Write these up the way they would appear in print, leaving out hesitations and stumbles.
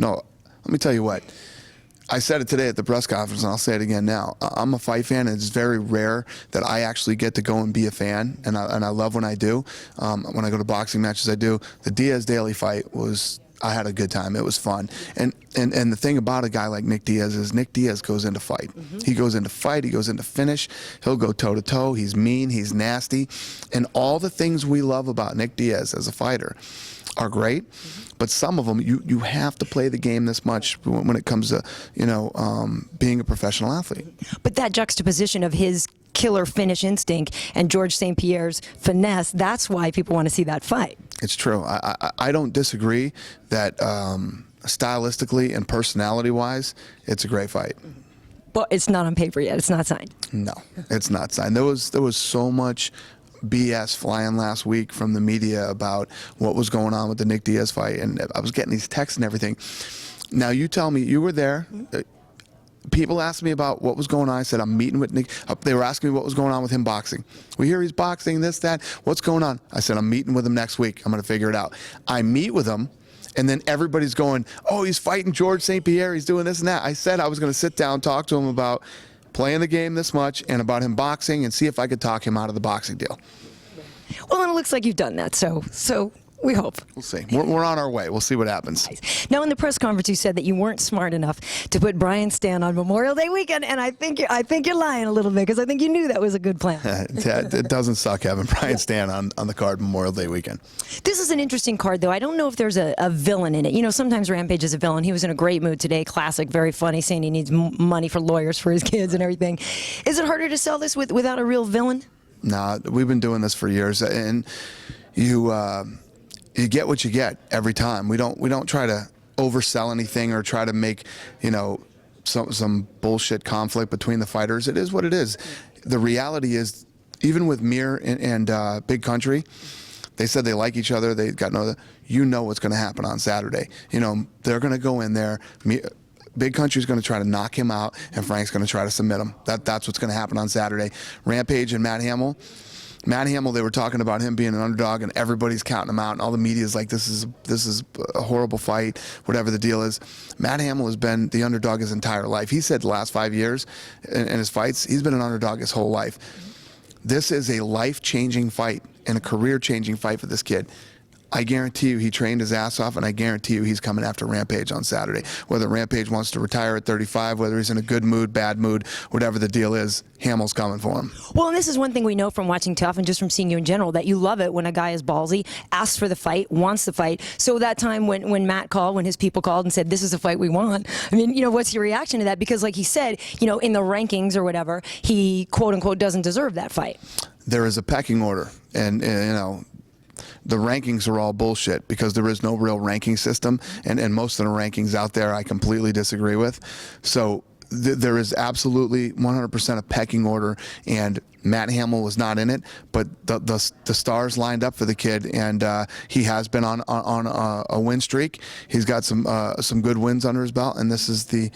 No, let me tell you what. I said it today at the press conference, and I'll say it again now. I'm a fight fan, and it's very rare that I actually get to go and be a fan, and I love when I do. When I go to boxing matches, I do. The Diaz Daly fight I had a good time. It was fun. And the thing about a guy like Nick Diaz is Nick Diaz goes into fight. He goes into fight. He goes into finish. He'll go toe-to-toe. He's mean. He's nasty. And all the things we love about Nick Diaz as a fighter are great. But some of them, you have to play the game this much when it comes to, being a professional athlete. But that juxtaposition of his killer finish instinct and George St. Pierre's finesse, that's why people want to see that fight. It's true. I don't disagree that stylistically and personality-wise, it's a great fight. But it's not on paper yet. It's not signed. No, it's not signed. There was so much BS flying last week from the media about what was going on with the Nick Diaz fight, and I was getting these texts and everything. Now you tell me, you were there. People asked me about what was going on. I said, I'm meeting with Nick. They were asking me what was going on with him boxing. We hear he's boxing, this, that. What's going on? I said, I'm meeting with him next week. I'm going to figure it out. I meet with him, and then everybody's going, oh, he's fighting George St. Pierre. He's doing this and that. I said I was going to sit down, talk to him about playing the game this much and about him boxing and see if I could talk him out of the boxing deal. Well, and it looks like you've done that, so we hope. We'll see. We're on our way. We'll see what happens. Nice. Now, in the press conference, you said that you weren't smart enough to put Brian Stann on Memorial Day weekend, and I think you're lying a little bit, because I think you knew that was a good plan. It doesn't suck having Brian Stann on the card Memorial Day weekend. This is an interesting card, though. I don't know if there's a villain in it. You know, sometimes Rampage is a villain. He was in a great mood today, classic, very funny, saying he needs money for lawyers for his kids and everything. Is it harder to sell this without a real villain? Nah, we've been doing this for years, and you get what you get every time. We don't try to oversell anything or try to make, some bullshit conflict between the fighters. It is what it is. The reality is, even with Mir and Big Country, they said they like each other. They got what's going to happen on Saturday. They're going to go in there. Big Country's going to try to knock him out, and Frank's going to try to submit him. That's what's going to happen on Saturday. Rampage and Matt Hamill. Matt Hamill, they were talking about him being an underdog, and everybody's counting him out, and all the media's like, this is a horrible fight, whatever the deal is. Matt Hamill has been the underdog his entire life. He said the last 5 years in his fights, he's been an underdog his whole life. This is a life-changing fight and a career-changing fight for this kid. I guarantee you he trained his ass off, and I guarantee you he's coming after Rampage on Saturday. Whether Rampage wants to retire at 35, whether he's in a good mood, bad mood, whatever the deal is, Hamill's coming for him. Well, and this is one thing we know from watching Tough and just from seeing you in general, that you love it when a guy is ballsy, asks for the fight, wants the fight. So that time when Matt called, when his people called and said, this is the fight we want, I mean, what's your reaction to that? Because like he said, in the rankings or whatever, he, quote unquote, doesn't deserve that fight. There is a pecking order, and the rankings are all bullshit, because there is no real ranking system, and most of the rankings out there I completely disagree with. So there is absolutely 100% a pecking order, and Matt Hamill was not in it, but the stars lined up for the kid, and he has been on a win streak. He's got some good wins under his belt, and this is the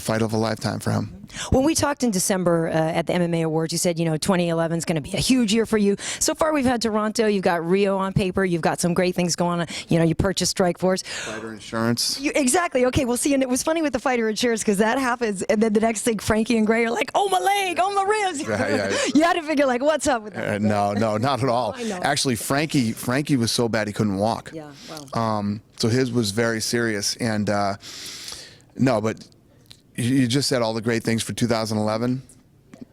fight of a lifetime for him. When we talked in December at the MMA Awards, you said, 2011 is going to be a huge year for you. So far, we've had Toronto, you've got Rio on paper, you've got some great things going on. You purchased Strikeforce. Fighter insurance. Exactly. Okay, we'll see. And it was funny with the fighter insurance, because that happens, and then the next thing, Frankie and Gray are like, oh, my leg, oh, my ribs. Yeah. You had to figure, what's up with that? No, not at all. Actually, Frankie was so bad he couldn't walk. Yeah, wow. So his was very serious. And no, but you just said all the great things for 2011.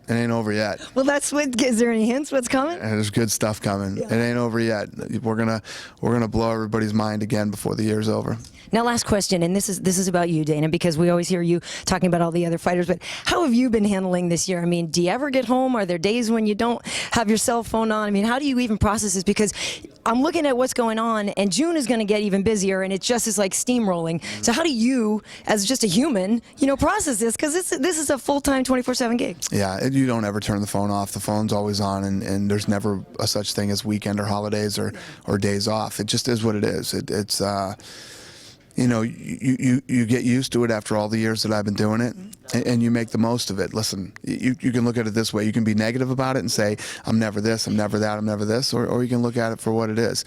It ain't over yet. Well, is there any hints what's coming? And there's good stuff coming. Yeah. It ain't over yet. We're gonna blow everybody's mind again before the year's over. Now, last question, and this is about you, Dana, because we always hear you talking about all the other fighters, but how have you been handling this year? I mean, do you ever get home? Are there days when you don't have your cell phone on? I mean, how do you even process this? Because I'm looking at what's going on, and June is going to get even busier, and it just is like steamrolling. So how do you, as just a human, process this? Because this is a full-time 24/7 gig. Yeah, you don't ever turn the phone off. The phone's always on, and there's never a such thing as weekend or holidays or days off. It just is what it is. It's you get used to it after all the years that I've been doing it, and you make the most of it. Listen, you can look at it this way. You can be negative about it and say, I'm never this, I'm never that, I'm never this, or you can look at it for what it is.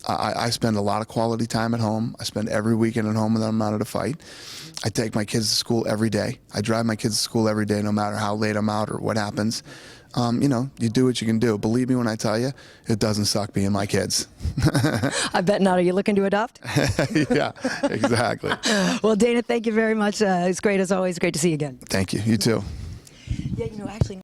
I spend a lot of quality time at home. I spend every weekend at home when I'm not at a fight. I take my kids to school every day. I drive my kids to school every day, no matter how late I'm out or what happens. You know, you do what you can do. Believe me when I tell you, it doesn't suck being my kids. I bet not. Are you looking to adopt? Yeah, exactly. Well, Dana, thank you very much. It's great as always. Great to see you again. Thank you. You too. Yeah, you know, actually.